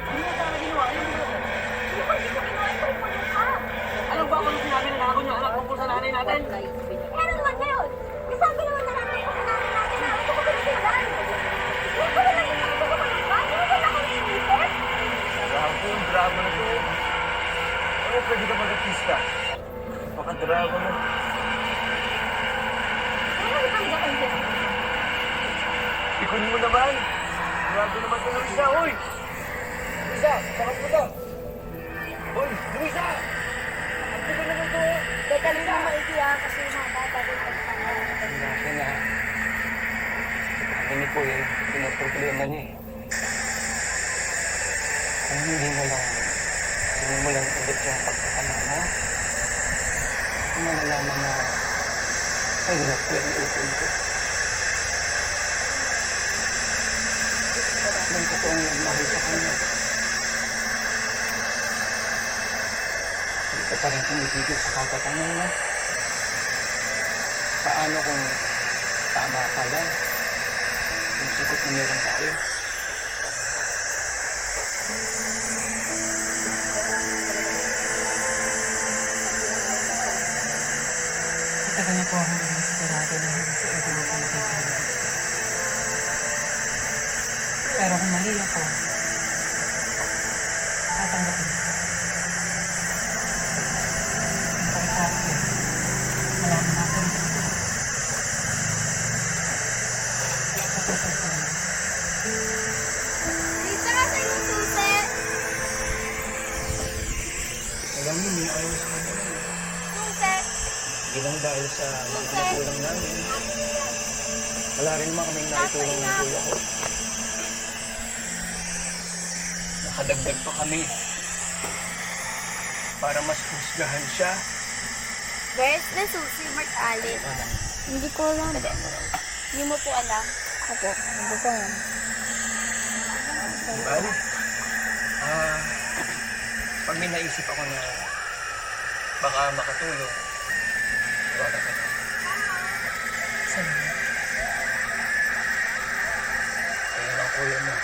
Hindi mo sana ginawa yun. Hindi ko ginawa ito yung mukha. Alam ba kung ano sinabi ng ako niya anak tungkol sa nanay natin? Eh, ano naman ngayon? Eh, sabi naman na natin yung kasalanan natin na ito ko pinagsilan. Hindi ko na naging pagtulo ko ng ba? Hindi mo ba na ako naiisip? Grabe yung drama na to. Oo, pwede ka mag-artista. Baka-drama na. Ano mo ipanggap ang dyan? Ikunin mo naman. Grabe naman to, Luisa. Uy! Luisa, sakap mo to. Uy, Luisa! Ang tiga naman to. Teka lang na maikiya kasi yung mga bata din pagkakangalan. Kasi na, kami po yung pinaproblema niya eh. Kung hindi mo lang sinimulan ulit yung pagkakamama, kung malalaman na mahirap ko yung utol ko. Nang totoong nagmahal sa kanya. Hindi ka pa rin tumitigil sa kakatanong na. Paano kung tama ka lang? Kung sikot na meron tayo. Matagal na po akong nagsisigurado na hindi ko ito makakagawin. Pero kung mali ako, tatanggapin ko. Para sa akin, malaman natin. Kapag ko. Dito na sa yung susi! Alam niyo, may ayaw sa kanya. Susi! Hindi lang dahil sa mga pinagulang namin. Wala rin naman kaming naitulong ng kuya ko. Nakadagdag pa kami para mas husgahan siya. Where's the susi, Mark Alice? Hindi ko alam. Hindi mo po alam? Opo, hindi ko alam. Bali, pag may naisip ako na baka makatulong, wala ka na. Salamat. Kaya lang kuya mo.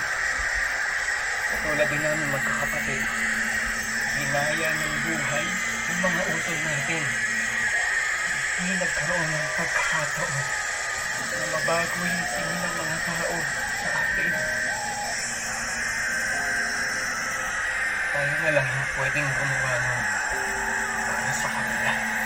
Katulad din namin magkakapatid. Ginaya ng buhay yung mga utol natin. Hindi nagkaroon ng pagkakataon na mabago yung tingin ng mga tao sa atin. Tayo na lang ang pwedeng gumawa ng para sa kanila.